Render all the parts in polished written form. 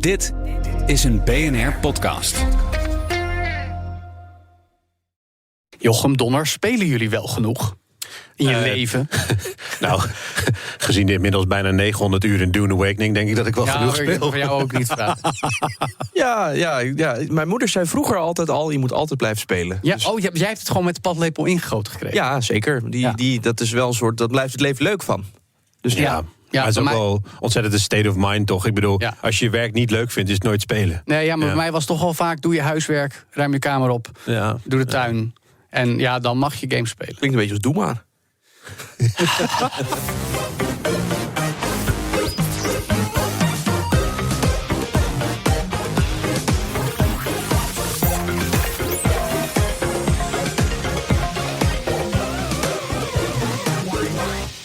Dit is een BNR-podcast. Jochem, Donner, spelen jullie wel genoeg in je leven? Nou, gezien inmiddels bijna 900 uur in Dune Awakening, denk ik dat ik wel genoeg speel. Ja, voor jou ook niet vragen. Ja. Mijn moeder zei vroeger altijd al, je moet altijd blijven spelen. Ja, Dus, jij hebt het gewoon met de padlepel ingegoten gekregen. ja, zeker. Dat is wel een soort, dat blijft het leven leuk van. Dus Ja, maar het is ook wel ontzettend een state of mind, toch? Ik bedoel, als je je werk niet leuk vindt, is het nooit spelen. Nee, maar bij mij was toch al vaak, doe je huiswerk, ruim je kamer op, doe de tuin. En dan mag je games spelen. Klinkt een beetje als doe maar.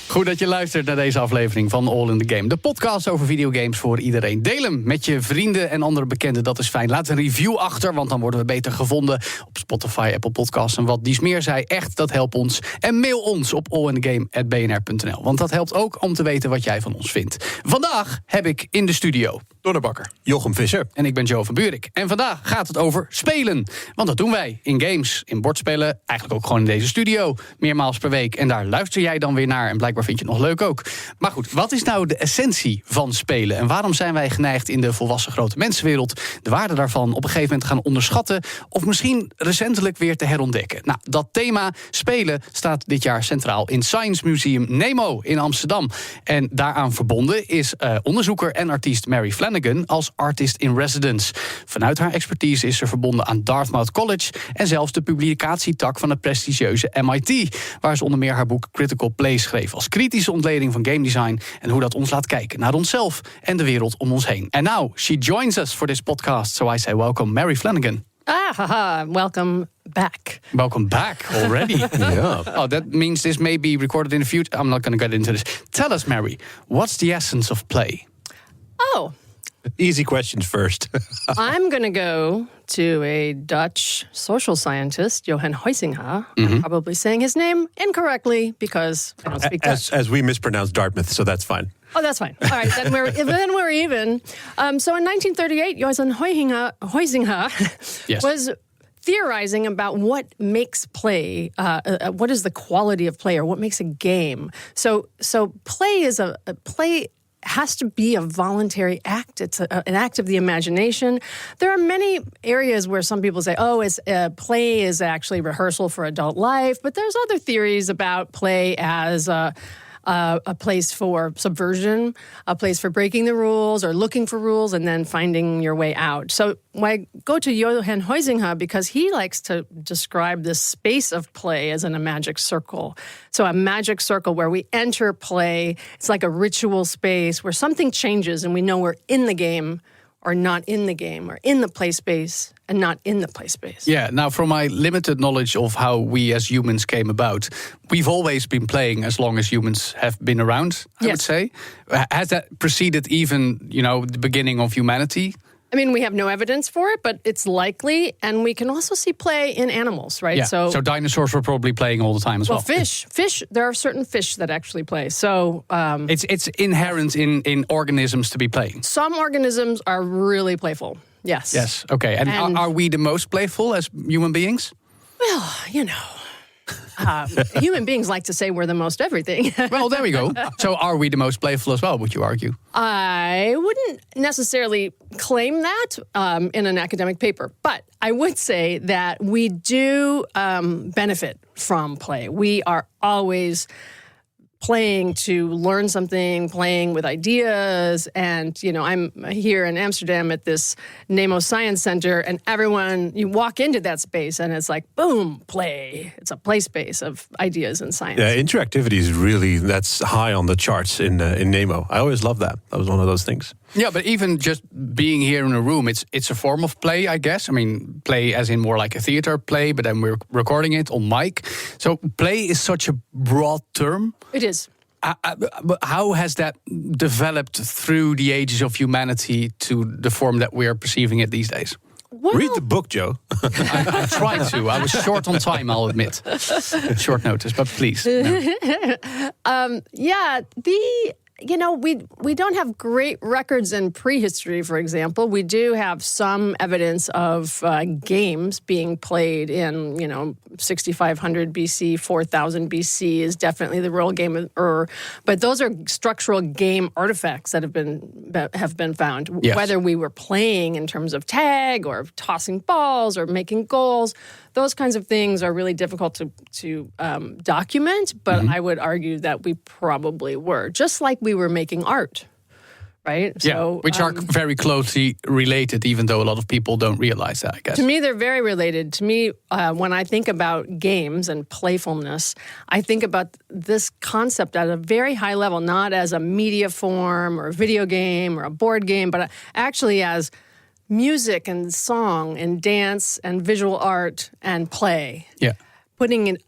Goed dat je luistert naar deze aflevering van All in the Game. De podcast over videogames voor iedereen. Deel hem met je vrienden en andere bekenden, dat is fijn. Laat een review achter, want dan worden we beter gevonden op Spotify, Apple Podcasts en wat Dies meer zei. Echt, dat helpt ons. En mail ons op allinthegame@bnr.nl, want dat helpt ook om te weten wat jij van ons vindt. Vandaag heb ik in de studio Donner Bakker, Jochem Visser. en ik ben Joe van Burik. En vandaag gaat het over spelen. Want dat doen wij in games, in bordspellen, eigenlijk ook gewoon in deze studio. Meermaals per week. En daar luister jij dan weer naar. En blijkbaar vind je het nog leuk ook. Maar goed, wat is nou de essentie van spelen? En waarom zijn wij geneigd in de volwassen grote mensenwereld de waarde daarvan op een gegeven moment gaan onderschatten, of misschien recentelijk weer te herontdekken? Nou, dat thema spelen staat dit jaar centraal in Science Museum NEMO in Amsterdam. En daaraan verbonden is onderzoeker en artiest Mary Flanagan als artist in residence. Vanuit haar expertise is ze verbonden aan Dartmouth College en zelfs de publicatietak van het prestigieuze MIT, waar ze onder meer haar boek Critical Play schreef als kritische ontleding van game design en hoe dat ons laat kijken naar onszelf en de wereld om ons heen. And now she joins us for this podcast, so I say welcome Mary Flanagan. Welcome back. Welcome back already. Yeah. Oh, that means this may be recorded in the future. I'm not going to get into this. Tell us, Mary, what's the essence of play? Oh, Easy questions first. I'm going to go to a Dutch social scientist, Jochen Visser. I'm probably saying his name incorrectly because I don't speak Dutch. As we mispronounce Dartmouth, so that's fine. Oh, that's fine. All right, then we're even. So in 1938, Jochen Visser Yes. was theorizing about what makes play, what is the quality of play, or what makes a game. So play is play has to be a voluntary act. It's an act of the imagination. There are many areas where some people say, play is actually rehearsal for adult life. But there's other theories about play as a place for subversion, a place for breaking the rules or looking for rules and then finding your way out. So I go to Jochen Visser because he likes to describe this space of play as in a magic circle. So a magic circle where we enter play, it's like a ritual space where something changes and we know we're in the game or not in the game, or in the play space and not in the play space. Yeah, now from my limited knowledge of how we as humans came about, we've always been playing as long as humans have been around, I would say. Has that preceded even, the beginning of humanity? I mean, we have no evidence for it, but it's likely. And we can also see play in animals, right? Yeah. So dinosaurs were probably playing all the time as well. Fish. There are certain fish that actually play. So it's inherent in organisms to be playing. Some organisms are really playful. Yes. Yes. Okay. And are we the most playful as human beings? Well, human beings like to say we're the most everything. Well, there we go. So are we the most playful as well, would you argue? I wouldn't necessarily claim that in an academic paper, but I would say that we do benefit from play. We are always playing to learn something, playing with ideas. And, I'm here in Amsterdam at this NEMO Science Center, and you walk into that space and it's like, boom, play. It's a play space of ideas and science. Yeah, interactivity is that's high on the charts in NEMO. I always love that. That was one of those things. Yeah, but even just being here in a room, it's a form of play, I guess. I mean, play as in more like a theater play, but then we're recording it on mic. So play is such a broad term. It is. How has that developed through the ages of humanity to the form that we are perceiving it these days? Well, read the book, Joe. I tried to. I was short on time, I'll admit. Short notice, but please. No. we don't have great records in prehistory, for example. We do have some evidence of games being played in, 6500 BC, 4000 BC is definitely the real game of Ur. But those are structural game artifacts that have been found. Yes. Whether we were playing in terms of tag or tossing balls or making goals, those kinds of things are really difficult to document. But I would argue that we probably were, just like we were making art, right? So, which are very closely related, even though a lot of people don't realize that, I guess. To me, they're very related. To me, when I think about games and playfulness, I think about this concept at a very high level, not as a media form or a video game or a board game, but actually as music and song and dance and visual art and play. Yeah. Putting it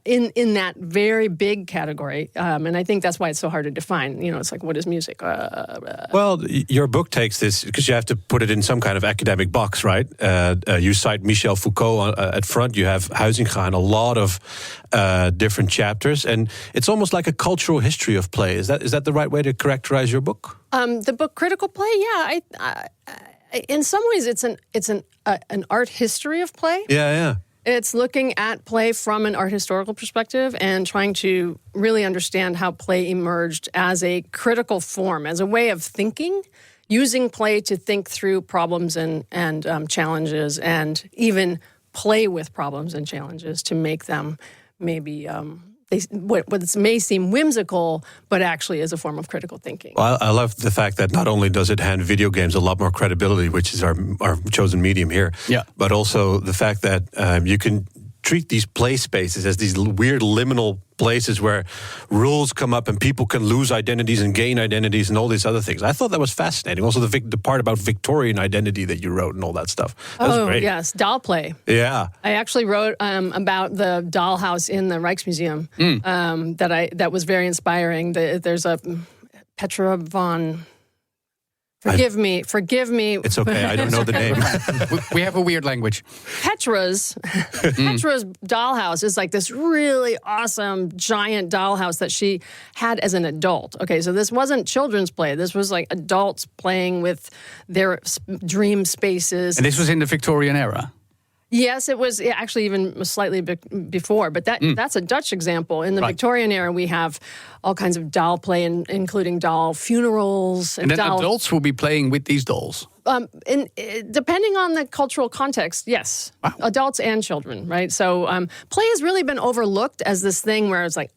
in that very big category. And I think that's why it's so hard to define. It's like, what is music? Well, your book takes this, because you have to put it in some kind of academic box, right? You cite Michel Foucault at front. You have Huizinga and a lot of different chapters. And it's almost like a cultural history of play. Is that the right way to characterize your book? The book Critical Play, yeah. In some ways, it's an art history of play. Yeah. It's looking at play from an art historical perspective and trying to really understand how play emerged as a critical form, as a way of thinking, using play to think through problems and challenges, and even play with problems and challenges to make them maybe what may seem whimsical, but actually is a form of critical thinking. Well, I love the fact that not only does it hand video games a lot more credibility, which is our chosen medium here, but also the fact that you can treat these play spaces as these weird liminal places where rules come up and people can lose identities and gain identities and all these other things. I thought that was fascinating. Also, the part about Victorian identity that you wrote and all that stuff. That was great. Yes, doll play. Yeah. I actually wrote about the dollhouse in the Rijksmuseum that was very inspiring. There's a Petra von... Forgive me. It's okay. I don't know the name. We have a weird language. Petra's dollhouse is like this really awesome giant dollhouse that she had as an adult. Okay, so this wasn't children's play. This was like adults playing with their dream spaces. And this was in the Victorian era? Yes, it was actually even slightly before, but that's a Dutch example. In the Victorian era, we have all kinds of doll play, including doll funerals. And then adults will be playing with these dolls? Depending on the cultural context, yes. Wow. Adults and children, right? So play has really been overlooked as this thing where it's like,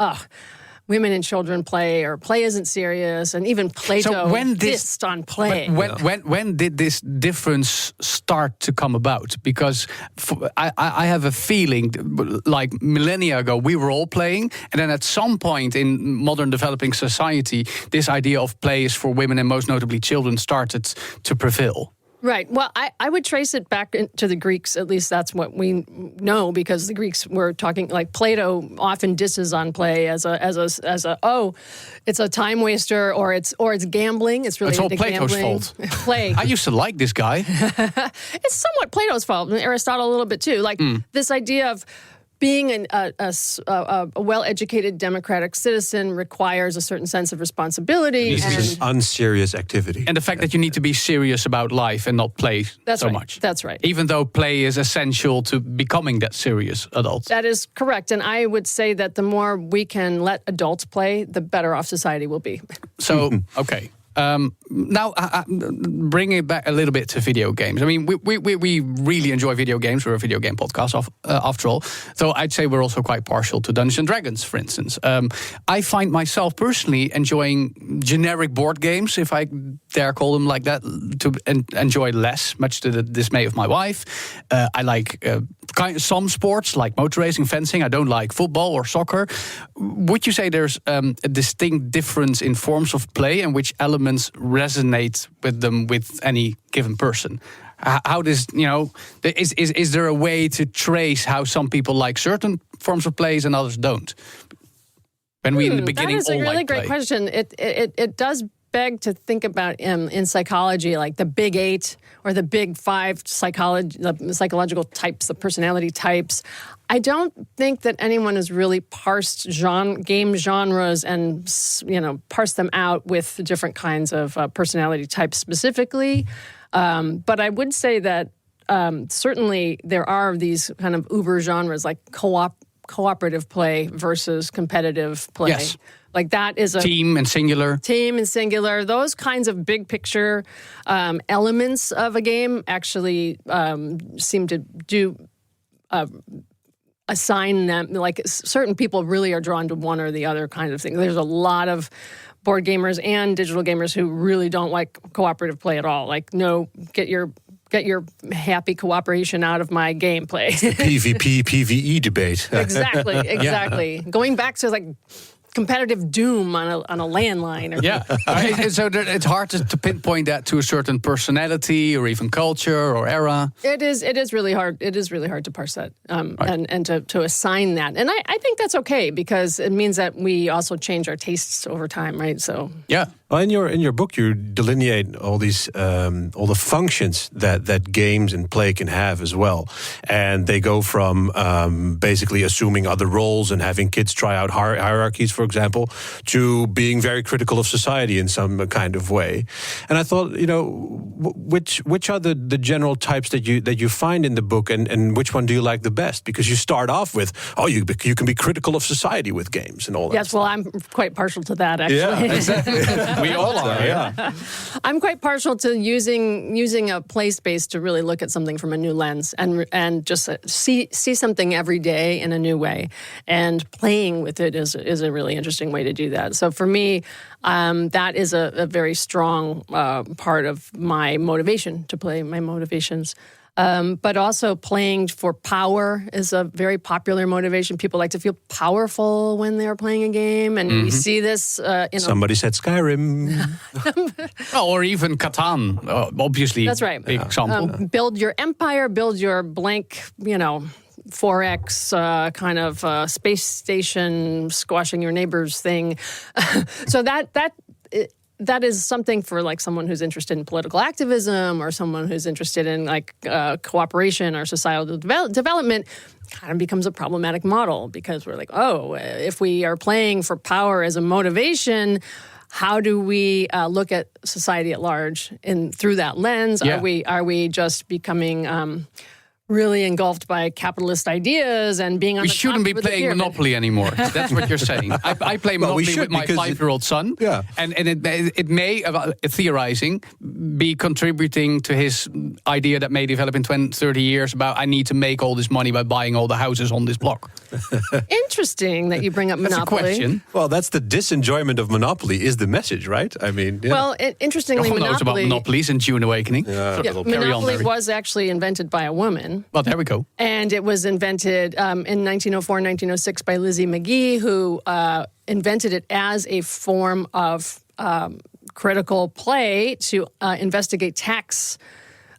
women and children play, or play isn't serious, and even Plato dissed on play. When did this difference start to come about? Because I have a feeling, like millennia ago, we were all playing, and then at some point in modern developing society, this idea of play is for women and most notably children started to prevail. Right. Well, I would trace it back to the Greeks. At least that's what we know, because the Greeks were talking, like Plato often disses on play as it's a time waster, or it's gambling. It's really all Plato's fault. Play. I used to like this guy. It's somewhat Plato's fault, and Aristotle a little bit too. Like this idea of being a well-educated democratic citizen requires a certain sense of responsibility. This is an unserious activity. And the fact that you need to be serious about life and not play much. That's right. Even though play is essential to becoming that serious adult. That is correct. And I would say that the more we can let adults play, the better off society will be. So, okay. Now, bring it back a little bit to video games. I mean, we really enjoy video games. We're a video game podcast, after all. So I'd say we're also quite partial to Dungeons & Dragons, for instance. I find myself personally enjoying generic board games, if I dare call them like that, to enjoy less, much to the dismay of my wife. I like some sports, like motor racing, fencing. I don't like football or soccer. Would you say there's a distinct difference in forms of play and which elements resonate with them with any given person? How does, is there a way to trace how some people like certain forms of plays and others don't? When we in the beginning that is all a really like great play. question. It does beg to think about in psychology, like the big 8 or the big 5 psychological types, the personality types. I don't think that anyone has really parsed game genres and, parsed them out with different kinds of personality types specifically. But I would say that certainly there are these kind of uber genres like cooperative play versus competitive play. Yes. Like that is a team and singular. Those kinds of big picture elements of a game actually seem to do assign them, like certain people really are drawn to one or the other kind of thing. There's a lot of board gamers and digital gamers who really don't like cooperative play at all. Like, no, get your happy cooperation out of my gameplay. PvP, PvE debate. Exactly. Yeah. Going back to like competitive Doom on a landline. So it's hard to pinpoint that to a certain personality or even culture or era. It is really hard. It is really hard to parse that and to assign that. And I think that's okay because it means that we also change our tastes over time, right? So yeah. Well, in your book, you delineate all these all the functions that games and play can have as well, and they go from basically assuming other roles and having kids try out hierarchies, for example, to being very critical of society in some kind of way. And I thought, which are the general types that you find in the book, and which one do you like the best? Because you start off with, you can be critical of society with games and all that. Yes, well, I'm quite partial to that actually. Yeah, exactly. We all are, yeah. I'm quite partial to using a play space to really look at something from a new lens and just see something every day in a new way. And playing with it is a really interesting way to do that. So for me, that is a very strong part of my motivation to play, my motivations. But also playing for power is a very popular motivation. People like to feel powerful when they're playing a game. And we see this Somebody said Skyrim. Or even Catan, obviously. That's right. Big example. Build your empire, build your blank, 4X kind of space station squashing your neighbors thing. So that is something for like someone who's interested in political activism or someone who's interested in like cooperation or societal development. Kind of becomes a problematic model because we're like, if we are playing for power as a motivation, how do we look at society at large through that lens? Yeah. Are we just becoming really engulfed by capitalist ideas and being on we the top shouldn't be of the playing pyramid? Monopoly anymore. That's what you're saying. I play Monopoly with my 5-year-old son, and it may, theorizing, be contributing to his idea that may develop in 20, 30 years about I need to make all this money by buying all the houses on this block. Interesting that you bring up Monopoly. That's a question. Well, that's the disenjoyment of Monopoly is the message, right? I mean, yeah. Well, interestingly, Monopoly knows about monopolies and Dune Awakening. Monopoly was actually invented by a woman. Well, there we go. And it was invented in 1904, 1906 by Lizzie McGee, who invented it as a form of critical play to investigate tax,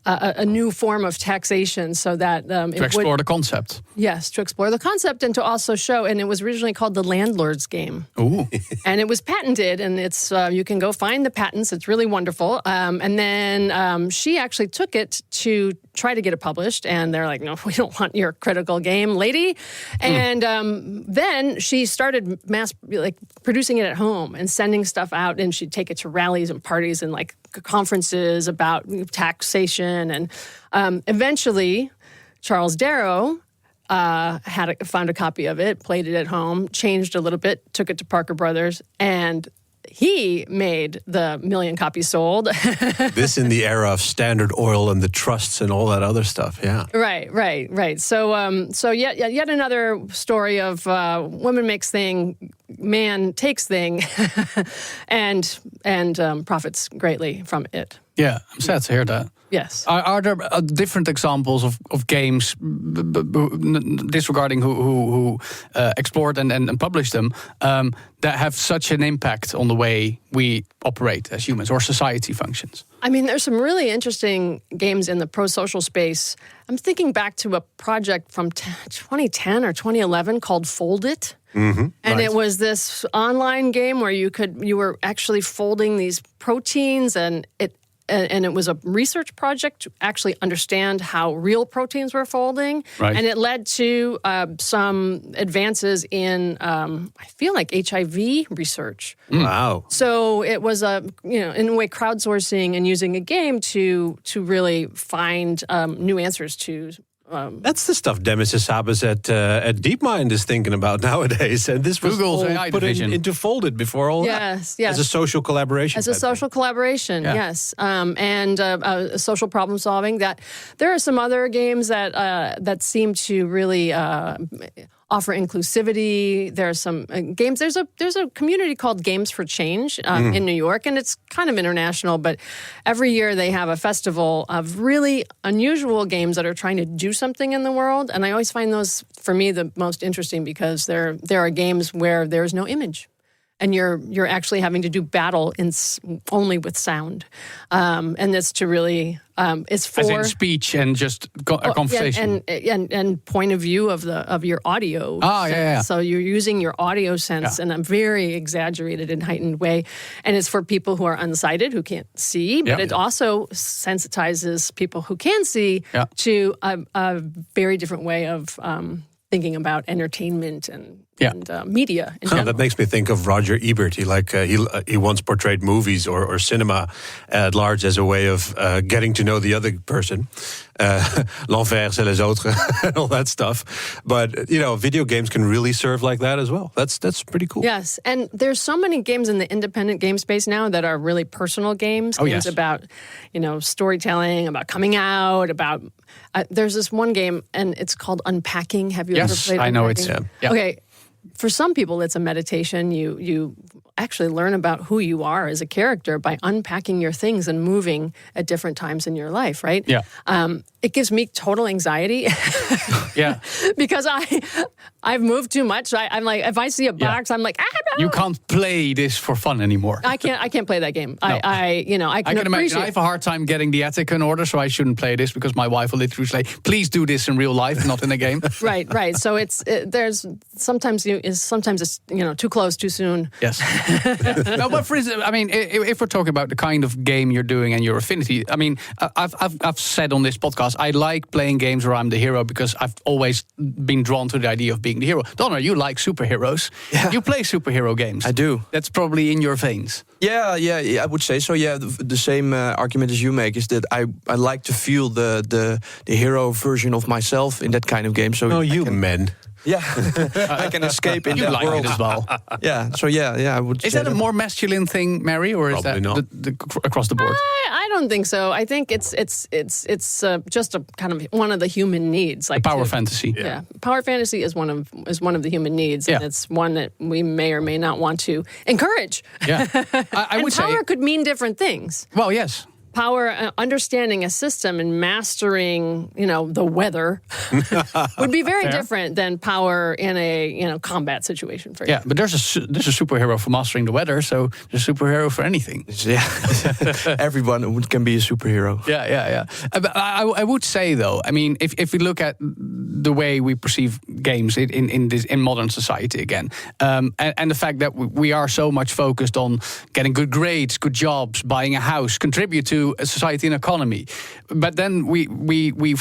a new form of taxation, so that to explore the concept. Yes, to explore the concept and to also show. And it was originally called the Landlord's Game. Ooh. And it was patented, and it's you can go find the patents. It's really wonderful. And then she actually took it to try to get it published, and they're like, no, we don't want your critical game, lady. And then she started producing it at home and sending stuff out, and she'd take it to rallies and parties and like conferences about taxation. And eventually, Charles Darrow found a copy of it, played it at home, changed a little bit, took it to Parker Brothers, and he made the 1 million copies sold. This in the era of Standard Oil and the trusts and all that other stuff, yeah. Right. So yet another story of woman makes thing, man takes thing, and profits greatly from it. Yeah, I'm sad to hear that. Yes. Are there different examples of games, disregarding who explored and publish them, that have such an impact on the way we operate as humans or society functions? I mean, there's some really interesting games in the pro-social space. I'm thinking back to a project from 2010 or 2011 called Fold It. Mm-hmm. And It was this online game where you were actually folding these proteins, and and it was a research project to actually understand how real proteins were folding. Right. And it led to some advances in, I feel like, HIV research. Wow. So it was in a way, crowdsourcing and using a game to really find new answers to. That's the stuff Demis Hassabis at DeepMind is thinking about nowadays. And this was Google's all AI put division. into Folded before all that. Yes. As a social collaboration. As a social collaboration, Yeah. yes, and social problem solving. That there are some other games that seem to really offer inclusivity. There are some games. There's a community called Games for Change in New York, and it's kind of international. But every year they have a festival of really unusual games that are trying to do something in the world. And I always find those, for me, the most interesting because there are games where there's no image. And you're actually having to do battle only with sound, and it's to really it's for As in speech and just a conversation. and point of view of your audio. Yeah. So you're using your audio sense in a very exaggerated and heightened way, and it's for people who are unsighted who can't see, but it also sensitizes people who can see to a very different way of thinking about entertainment and media in general. That makes me think of Roger Ebert. He once portrayed movies or cinema at large as a way of getting to know the other person. L'envers et les autres and all that stuff. But, video games can really serve like that as well. That's pretty cool. Yes, and there's so many games in the independent game space now that are really personal games. Games about, storytelling, about coming out, about... there's this one game, and it's called Unpacking. Have you ever played Unpacking? I know it's... Okay, for some people, it's a meditation. You actually learn about who you are as a character by unpacking your things and moving at different times in your life, right? Yeah. It gives me total anxiety. Yeah. Because I've moved too much. I'm like, if I see a box, I'm like, no. You can't play this for fun anymore. I can't play that game. No. I can imagine. I have a hard time getting the ethic in order, so I shouldn't play this because my wife will literally say, "Please do this in real life, not in a game." Right. So there's sometimes it's too close too soon. Yes. No, but for instance, I mean, if we're talking about the kind of game you're doing and your affinity, I mean, I've said on this podcast, I like playing games where I'm the hero because I've always been drawn to the idea of being the hero. Donner, you like superheroes. Yeah. You play superhero games. I do. That's probably in your veins. Yeah, I would say so. Yeah, the same argument as you make is that I like to feel the hero version of myself in that kind of game. So men. Yeah, I can escape in that like world it as well. Yeah. So I would. Is say that a more masculine thing, Mary, or is Probably that not. the across the board? I don't think so. I think it's just a kind of one of the human needs, like Power fantasy. Yeah, power fantasy is one of the human needs, and it's one that we may or may not want to encourage. Yeah, I would say power could mean different things. Well, yes. Power, understanding a system and mastering, the weather would be very different than power in a, combat situation. For Yeah, but there's a superhero for mastering the weather, so there's a superhero for anything. Yeah, everyone can be a superhero. Yeah. But I would say though, I mean, if we look at the way we perceive games in modern society again, and the fact that we are so much focused on getting good grades, good jobs, buying a house, contribute to a society and economy, but then we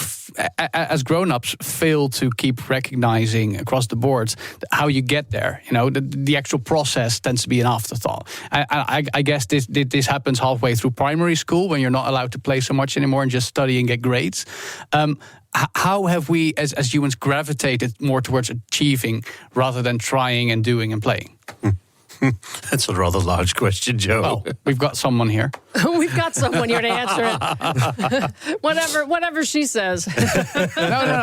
as grown-ups fail to keep recognizing across the board how you get there. The actual process tends to be an afterthought. I guess this happens halfway through primary school when you're not allowed to play so much anymore and just study and get grades. How have we as humans gravitated more towards achieving rather than trying and doing and playing? That's a rather large question, Joe. Well, we've got someone here. We've got someone here to answer it. whatever she says. No.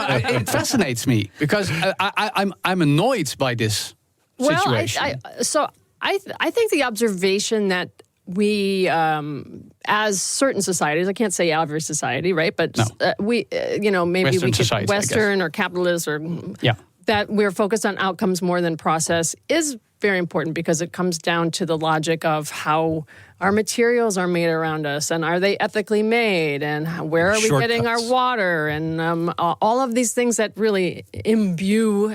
It fascinates me because I'm annoyed by this situation. I think the observation that we, as certain societies, I can't say every society, right? But we, maybe Western we could society, Western or capitalist or that we're focused on outcomes more than process is very important because it comes down to the logic of how our materials are made around us and are they ethically made and where are we getting our water and all of these things that really imbue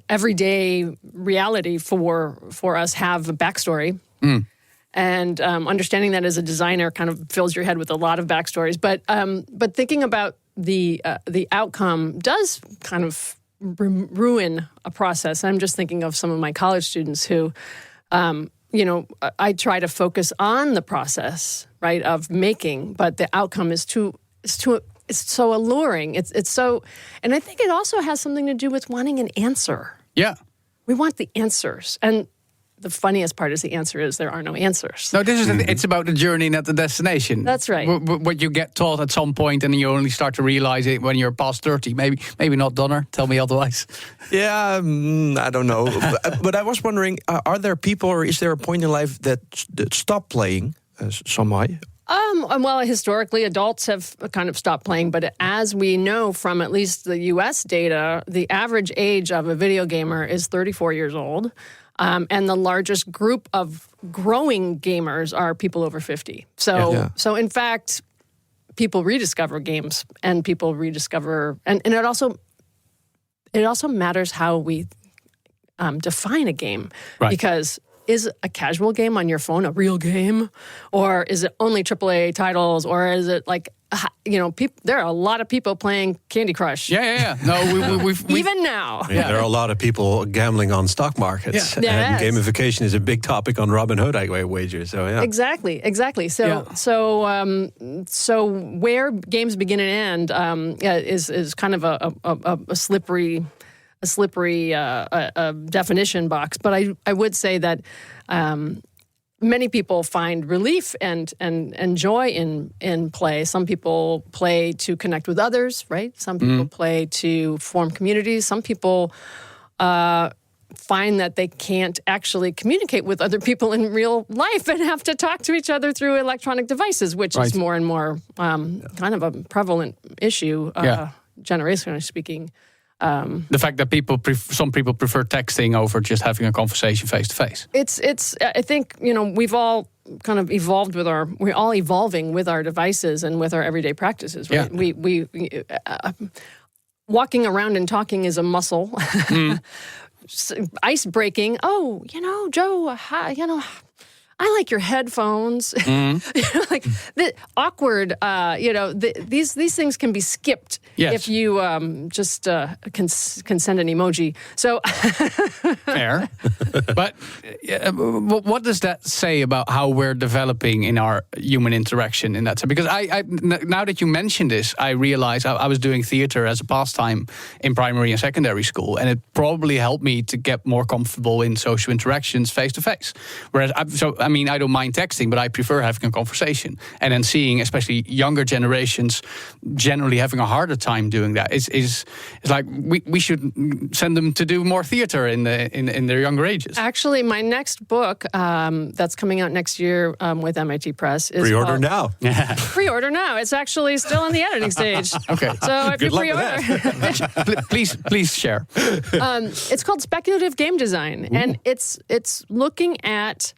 everyday reality for us have a backstory. And understanding that as a designer kind of fills your head with a lot of backstories. But thinking about the outcome does kind of ruin a process. I'm just thinking of some of my college students who, I try to focus on the process, right, of making, but the outcome is it's so alluring. It's so, and I think it also has something to do with wanting an answer. Yeah. We want the answers. And the funniest part is the answer is there are no answers. No, it's about the journey, not the destination. That's right. What you get taught at some point, and you only start to realize it when you're past 30. Maybe not, Donner. Tell me otherwise. Yeah, I don't know. But I was wondering, are there people, or is there a point in life that stop playing somehow? Well, historically, adults have kind of stopped playing, but as we know from at least the U.S. data, the average age of a video gamer is 34 years old. And the largest group of growing gamers are people over 50. So in fact, people rediscover games, and people rediscover, and it also matters how we define a game, right. Because is a casual game on your phone a real game, or is it only AAA titles, or is it like, there are a lot of people playing Candy Crush. Yeah. No, we've even now. Yeah, there are a lot of people gambling on stock markets. Yeah. And gamification is a big topic on Robinhood, I wager. So yeah. Exactly. So where games begin and end is kind of a slippery definition box. But I would say that many people find relief and joy in play. Some people play to connect with others, right? Some people play to form communities. Some people find that they can't actually communicate with other people in real life and have to talk to each other through electronic devices, which is more and more kind of a prevalent issue, generationally speaking. The fact that some people prefer texting over just having a conversation face to face. It's. I think we've all kind of evolved we're all evolving with our devices and with our everyday practices. Right? Yeah. We walking around and talking is a muscle. Ice breaking. Oh, Joe. I like your headphones. Like the awkward. These things can be skipped if you just can send an emoji. So fair. But what does that say about how we're developing in our human interaction in that sense? Because I now that you mention this, I realize I was doing theater as a pastime in primary and secondary school, and it probably helped me to get more comfortable in social interactions face to face. Whereas I don't mind texting, but I prefer having a conversation. And then seeing, especially younger generations, generally having a harder time doing that. It's like we should send them to do more theater in their younger ages. Actually, my next book that's coming out next year with MIT Press is Pre-order now. Pre-order now. It's actually still in the editing stage. Okay. So if Good you luck with pre-order, please share. It's called Speculative Game Design, and it's looking at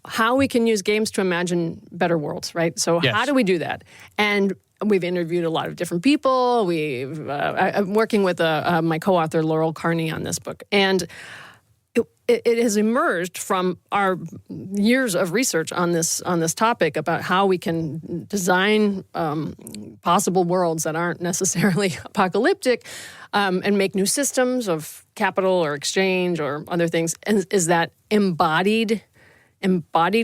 how we can use games to imagine better worlds, right? So how do we do that? And we've interviewed a lot of different people. I'm working with my co-author, Laurel Carney, on this book. And it has emerged from our years of research on this topic about how we can design possible worlds that aren't necessarily apocalyptic and make new systems of capital or exchange or other things. And is that embodied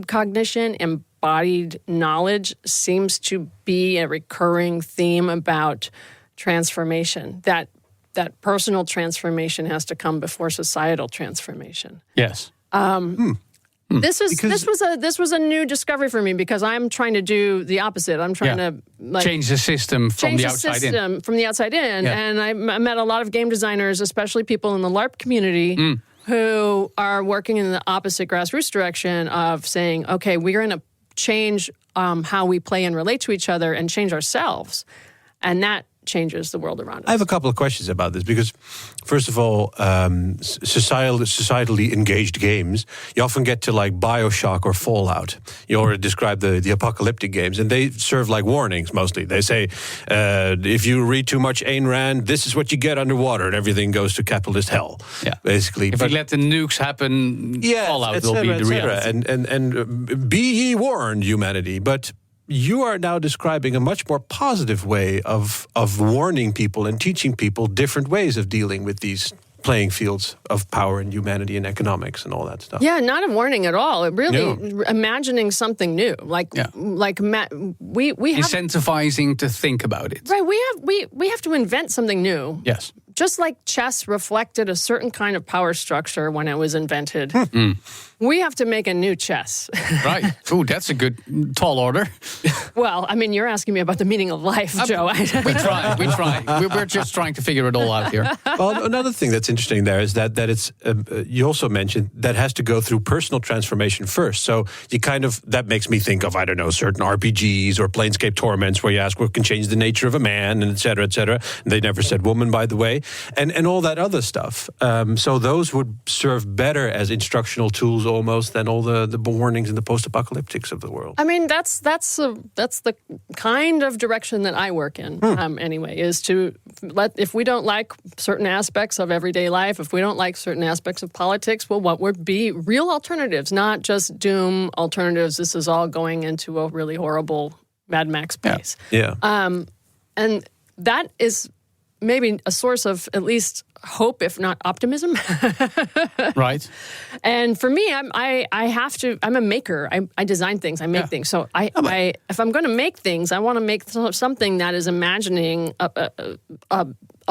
cognition, embodied knowledge seems to be a recurring theme about transformation. That personal transformation has to come before societal transformation. Yes. This was a new discovery for me because I'm trying to do the opposite. I'm trying to change the system from the outside in. Yeah. And I met a lot of game designers, especially people in the LARP community, who are working in the opposite grassroots direction of saying, okay, we're going to change how we play and relate to each other and change ourselves. And that changes the world around us. I have a couple of questions about this because, first of all, societally engaged games, you often get to like BioShock or Fallout. You already described the apocalyptic games, and they serve like warnings mostly. They say, if you read too much Ayn Rand, this is what you get underwater, and everything goes to capitalist hell. Yeah, basically. If you let the nukes happen, Fallout will be the reality. And be ye warned, humanity. But you are now describing a much more positive way of warning people and teaching people different ways of dealing with these playing fields of power and humanity and economics and all that stuff. Yeah, not a warning at all. It really imagining something new, we have incentivizing to think about it. Right, we have to invent something new. Yes. Just like chess reflected a certain kind of power structure when it was invented, we have to make a new chess. Right. Ooh, that's a good tall order. Well, I mean, you're asking me about the meaning of life, Joe. We try. We're just trying to figure it all out here. Well, another thing that's interesting there is that it's you also mentioned that has to go through personal transformation first. So you that makes me think of, I don't know, certain RPGs or Planescape Torments where you ask what can change the nature of a man, and et cetera, et cetera. And they never said woman, by the way. And all that other stuff. So those would serve better as instructional tools almost than all the warnings and the post-apocalyptics of the world. I mean, that's the kind of direction that I work in. Anyway, is to if we don't like certain aspects of everyday life, if we don't like certain aspects of politics, well, what would be real alternatives, not just doom alternatives? This is all going into a really horrible Mad Max place. Yeah. And that is maybe a source of at least hope, if not optimism. Right. And for me, I'm a maker. I design things. I make things. So if I'm going to make things, I want to make something that is imagining a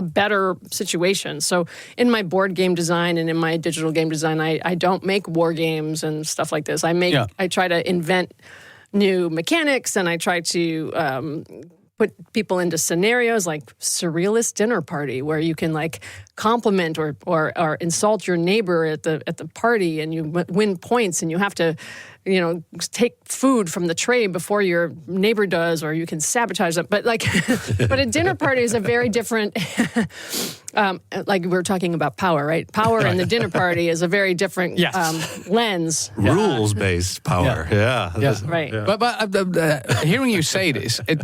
better situation. So in my board game design and in my digital game design, I don't make war games and stuff like this. I try to invent new mechanics, and I try to put people into scenarios like surrealist dinner party where you can like compliment or insult your neighbor at the party, and you win points, and you have to take food from the tray before your neighbor does, or you can sabotage them. But but a dinner party is a very different. Like we're talking about power, right? Power and the dinner party is a very different lens. Rules-based power. Yeah. Right. Yeah. But hearing you say this, it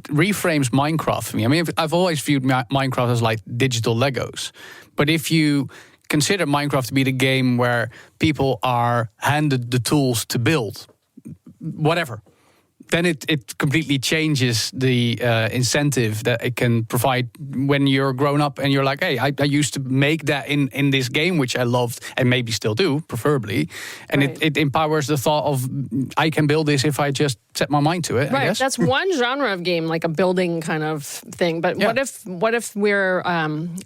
reframes Minecraft for me. I mean, I've always viewed Minecraft as like digital Legos. But if you consider Minecraft to be the game where people are handed the tools to build whatever, then it completely changes the incentive that it can provide when you're grown up and you're like, hey, I used to make that in this game, which I loved and maybe still do, preferably. And it empowers the thought of, I can build this if I just set my mind to it, right. I guess. That's one genre of game, like a building kind of thing. But what if we're,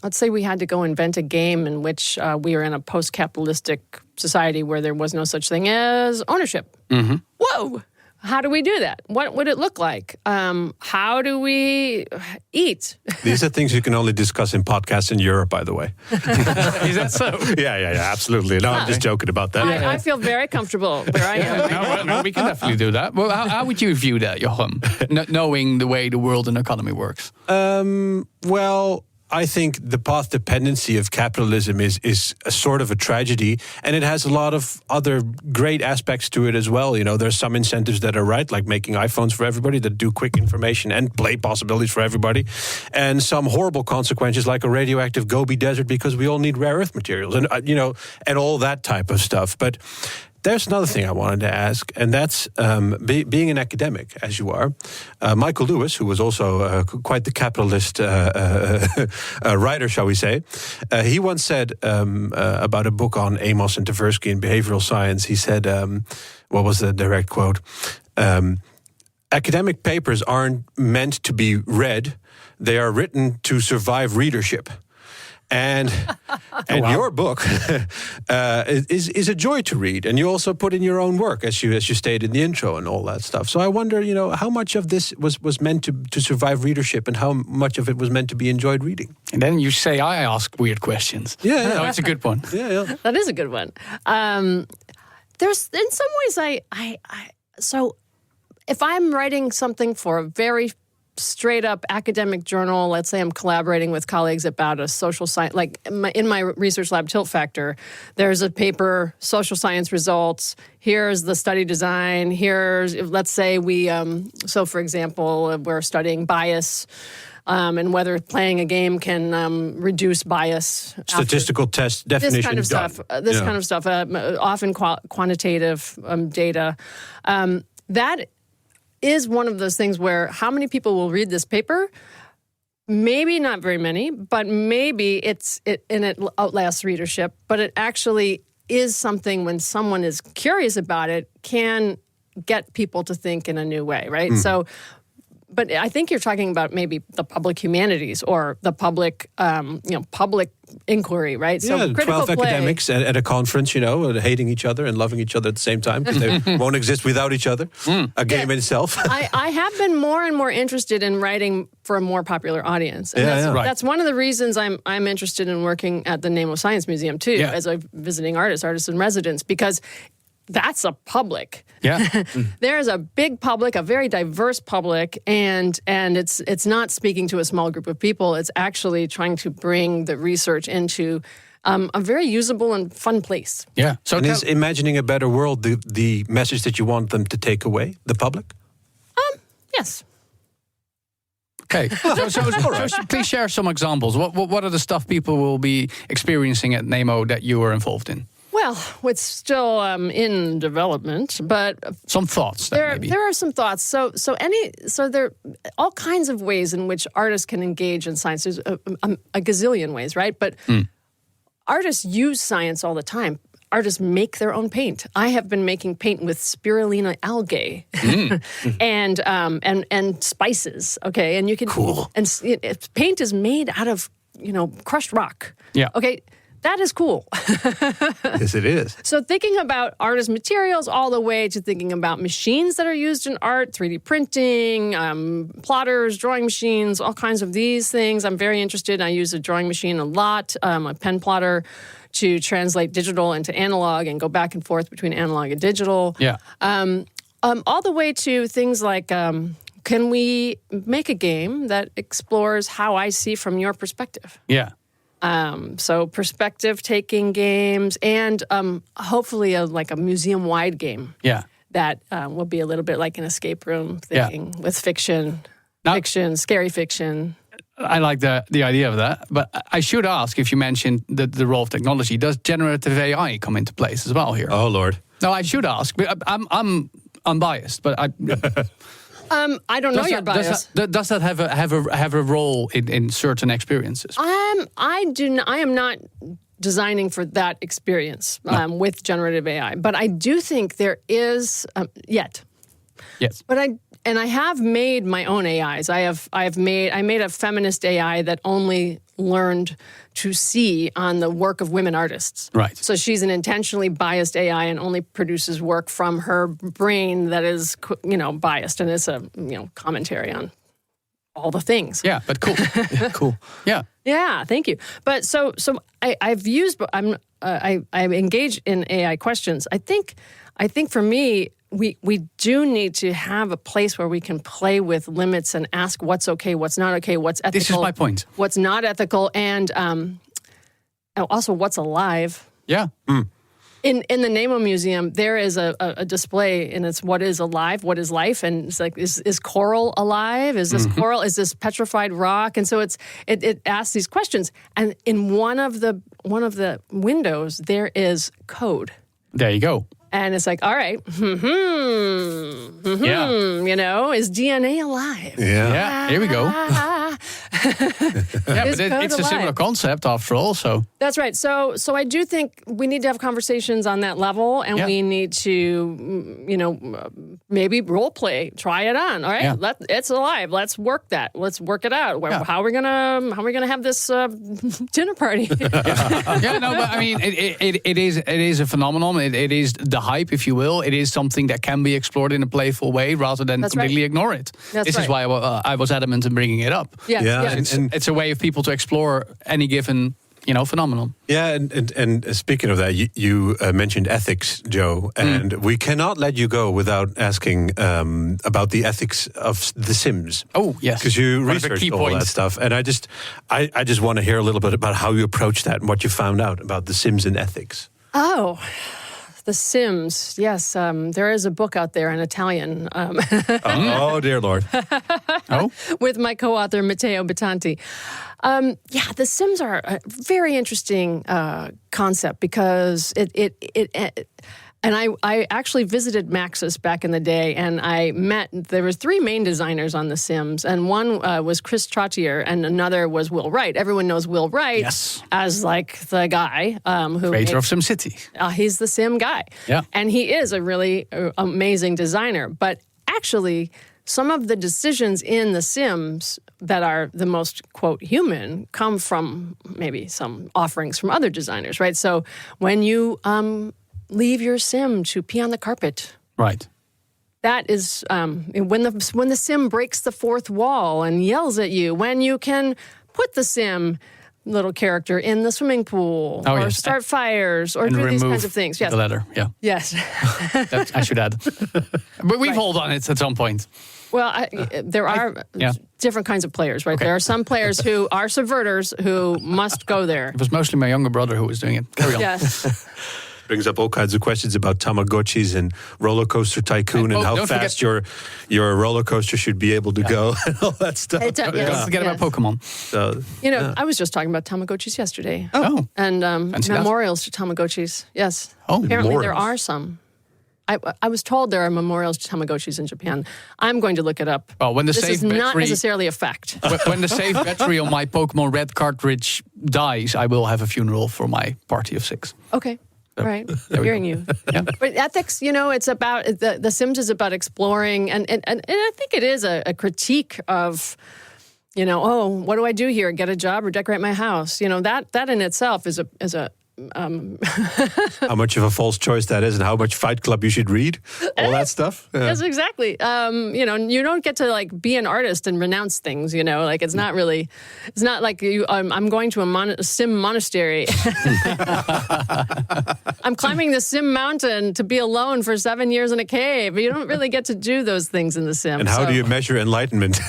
let's say we had to go invent a game in which we are in a post-capitalistic society where there was no such thing as ownership. Mm-hmm. Whoa! How do we do that? What would it look like? How do we eat? These are things you can only discuss in podcasts in Europe, by the way. Is that so? Yeah, absolutely. No, I'm just joking about that. I feel very comfortable where I am. No, we can definitely do that. Well, how would you view that, Jochem, knowing the way the world and economy works? Well, I think the path dependency of capitalism is a sort of a tragedy, and it has a lot of other great aspects to it as well. There's some incentives that are right, like making iPhones for everybody that do quick information and play possibilities for everybody, and some horrible consequences like a radioactive Gobi Desert because we all need rare earth materials and and all that type of stuff. But there's another thing I wanted to ask, and that's being an academic, as you are. Michael Lewis, who was also quite the capitalist writer, shall we say, he once said about a book on Amos and Tversky in behavioral science, he said, what was the direct quote? Academic papers aren't meant to be read. They are written to survive readership. And your book is a joy to read, and you also put in your own work, as you stated in the intro, and all that stuff. So I wonder, how much of this was meant to survive readership, and how much of it was meant to be enjoyed reading. And then you say I ask weird questions. Yeah. No, it's a good one. Yeah. That is a good one. There's in some ways so if I'm writing something for a very straight up academic journal, let's say I'm collaborating with colleagues about a social science, like in my research lab Tilt Factor, there's a paper, social science results, here's the study design, let's say so for example, we're studying bias, and whether playing a game can reduce bias. Statistical test definition. This kind of stuff. Often quantitative data. That is one of those things where how many people will read this paper? Maybe not very many, but maybe it outlasts readership. But it actually is something when someone is curious about it can get people to think in a new way, right? So. But I think you're talking about maybe the public humanities or the public, public inquiry, right? So critical 12 play. Academics at a conference, hating each other and loving each other at the same time because they won't exist without each other. A game in itself. I have been more and more interested in writing for a more popular audience. And that's one of the reasons I'm interested in working at the NEMO Science Museum, too, as a visiting artist in residence, because that's a public. Yeah. There's a big public, a very diverse public, and it's not speaking to a small group of people. It's actually trying to bring the research into a very usable and fun place. Yeah. So is imagining a better world the message that you want them to take away, the public? Yes. Okay, so please share some examples. What are the stuff people will be experiencing at NEMO that you were involved in? Well, it's still in development, but some thoughts. There are some thoughts. So there are all kinds of ways in which artists can engage in science. There's a gazillion ways, right? But artists use science all the time. Artists make their own paint. I have been making paint with spirulina algae and spices. Okay, and you can and paint is made out of crushed rock. Yeah. Okay. That is cool. Yes, it is. So thinking about artist materials all the way to thinking about machines that are used in art, 3D printing, plotters, drawing machines, all kinds of these things. I'm very interested. I use a drawing machine a lot, a pen plotter, to translate digital into analog and go back and forth between analog and digital. Yeah. All the way to things like, can we make a game that explores how I see from your perspective? Yeah. So perspective-taking games and hopefully a museum-wide game. Yeah. That will be a little bit like an escape room thing with fiction, scary fiction. I like the idea of that. But I should ask, if you mentioned the role of technology, does generative AI come into place as well here? Oh, Lord. No, I should ask. I'm unbiased, but I... I don't know your bias. Does that have a role in certain experiences? I am not designing for that experience with generative AI, but I do think there is yet. Yes. But I have made my own AIs. I made a feminist AI that only learned to see on the work of women artists. Right. So she's an intentionally biased AI and only produces work from her brain that is, biased, and it's a commentary on all the things. Yeah, but cool. Cool. Yeah. Yeah, thank you. But so I engage in AI questions. I think for me, we do need to have a place where we can play with limits and ask what's okay, what's not okay, what's ethical. This is my point. What's not ethical, and also what's alive. Yeah. In the NEMO Museum, there is a display, and it's what is alive, what is life, and it's like, is coral alive? Is this coral? Is this petrified rock? And so it asks these questions. And in one of the windows, there is code. There you go. And it's like, all right, is DNA alive? Yeah, here we go. But it's a similar concept after all. So that's right. So I do think we need to have conversations on that level, and we need to, maybe role play, try it on. All right, it's alive. Let's work that. Let's work it out. Yeah. How are we gonna have this dinner party? But I mean, it is a phenomenon. It is the hype, if you will. It is something that can be explored in a playful way rather than completely ignore it. This is why I was adamant in bringing it up. Yeah. It's a way of people to explore any given phenomenon. Yeah, and speaking of that, you mentioned ethics, Joe, and we cannot let you go without asking about the ethics of The Sims. Oh, yes. Because you One of the researched key all points. that stuff, and I just want to hear a little bit about how you approached that and what you found out about The Sims and ethics. Oh, The Sims. Yes, there is a book out there in Italian. Oh, dear Lord. With my co-author, Matteo Battanti. The Sims are a very interesting concept because and I actually visited Maxis back in the day, and there was 3 main designers on The Sims, and one was Chris Trottier, and another was Will Wright. Everyone knows Will Wright as like the guy who creator of SimCity. He's the Sim guy. Yeah. And he is a really amazing designer. But actually, some of the decisions in The Sims that are the most, quote, human come from maybe some offerings from other designers, right? So when you leave your Sim to pee on the carpet. Right. That is when the Sim breaks the fourth wall and yells at you. When you can put the Sim little character in the swimming pool or start fires or do these kinds of things. Yes. The letter, yeah. Yes. That I should add. But we've all done it at some point. Well, there are different kinds of players, right? Okay. There are some players who are subverters who must go there. It was mostly my younger brother who was doing it. Carry on. Yes. Brings up all kinds of questions about Tamagotchis and Roller Coaster Tycoon and how fast your roller coaster should be able to go and all that stuff. Don't forget about Pokemon. So, I was just talking about Tamagotchis yesterday. Oh. And memorials to Tamagotchis. Yes. Oh, apparently memorials. there are some. I was told there are memorials to Tamagotchis in Japan. I'm going to look it up. Well, when the this save is not battery, necessarily a fact. When the save battery on my Pokemon Red cartridge dies, I will have a funeral for my party of 6. Okay. Right, hearing you. Yeah. But ethics, it's about the Sims is about exploring, and I think it is a critique of, what do I do here? Get a job or decorate my house? That in itself is a how much of a false choice that is, and how much Fight Club you should read, all that stuff. Yeah. Yes, exactly. You don't get to be an artist and renounce things. It's not really. It's not like you. I'm going to a Sim monastery. I'm climbing the Sim mountain to be alone for 7 years in a cave. You don't really get to do those things in the Sim. And how do you measure enlightenment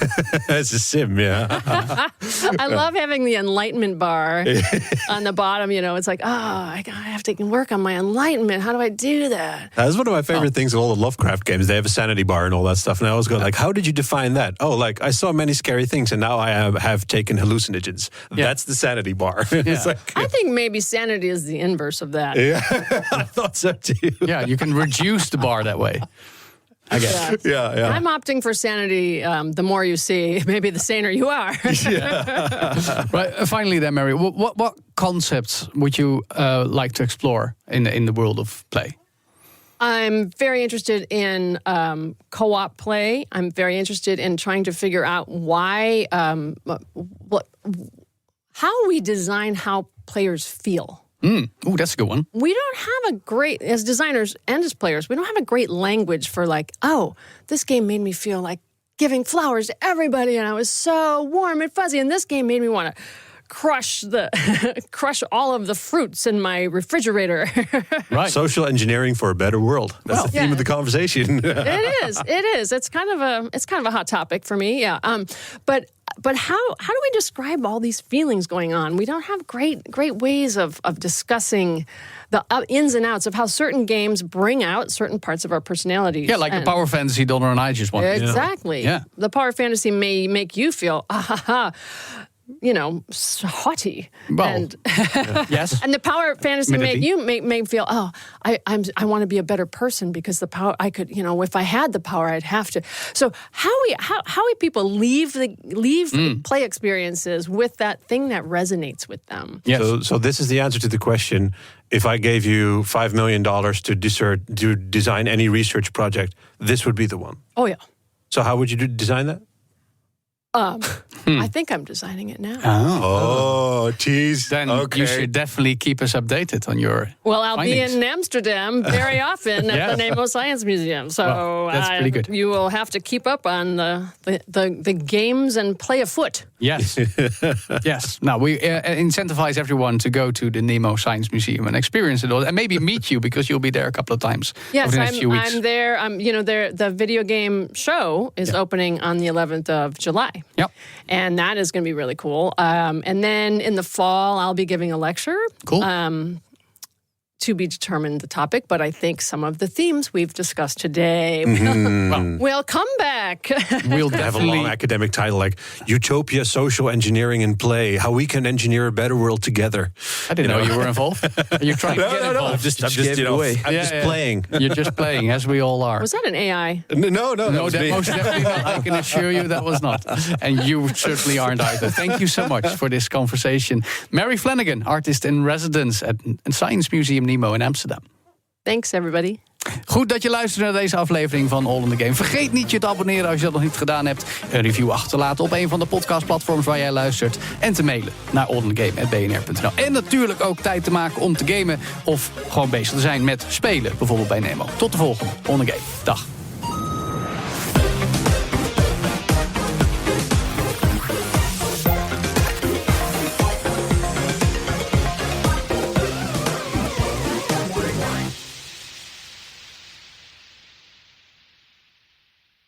as a Sim? Yeah. I love having the enlightenment bar on the bottom. It's like, I have to work on my enlightenment. How do I do that? That's one of my favorite things of all the Lovecraft games. They have a sanity bar and all that stuff. And I always go how did you define that? Oh, I saw many scary things and now I have taken hallucinogens. Yeah. That's the sanity bar. Yeah. I think maybe sanity is the inverse of that. Yeah, I thought so too. Yeah, you can reduce the bar that way. I guess. Yeah. I'm opting for sanity. The more you see, maybe the saner you are. Right. Finally, then, Mary, what concepts would you like to explore in the world of play? I'm very interested in co-op play. I'm very interested in trying to figure out why, how we design how players feel. Oh, that's a good one. We don't have as designers and as players, we don't have a great language for this game made me feel like giving flowers to everybody and I was so warm and fuzzy, and this game made me want to crush all of the fruits in my refrigerator. Right. Social engineering for a better world. That's the theme of the conversation. It is. It's kind of a hot topic for me. Yeah. But how do we describe all these feelings going on? We don't have great ways of discussing the ins and outs of how certain games bring out certain parts of our personalities. Yeah, like the power fantasy Donner and I just wanted. Exactly. Yeah. The power fantasy may make you feel, haughty. Well, and yes. And the power fantasy may feel, I want to be a better person because the power I could, if I had the power I'd have to. So how we people leave play experiences with that thing that resonates with them. Yes. So this is the answer to the question: if I gave you $5 million to design any research project, this would be the one. Oh yeah. So how would you design that? I think I'm designing it now. Oh, geez. Then you should definitely keep us updated on your I'll findings. be in Amsterdam very often at the NEMO Science Museum. So that's pretty good. You will have to keep up on the games and play afoot. Yes. Yes. Now, we incentivize everyone to go to the NEMO Science Museum and experience it all, and maybe meet you, because you'll be there a couple of times over the next few weeks. I'm there. The video game show is opening on the 11th of July. Yep. And that is going to be really cool. And then in the fall, I'll be giving a lecture. Cool. To be determined the topic, but I think some of the themes we've discussed today will come back. We'll have a long academic title like Utopia, Social Engineering and Play, How We Can Engineer a Better World Together. I didn't know you were involved. Are you trying to get involved? I'm just playing. You're just playing, as we all are. Was that an AI? No, that was me. Most definitely not. I can assure you that was not. And you certainly aren't either. Thank you so much for this conversation. Mary Flanagan, artist in residence at Science Museum NEMO in Amsterdam. Thanks, everybody. Goed dat je luistert naar deze aflevering van All in the Game. Vergeet niet je te abonneren als je dat nog niet gedaan hebt. Een review achter te laten op een van de podcastplatforms waar jij luistert. En te mailen naar allinthe.game@bnr.nl. En natuurlijk ook tijd te maken om te gamen of gewoon bezig te zijn met spelen. Bijvoorbeeld bij NEMO. Tot de volgende On the Game. Dag.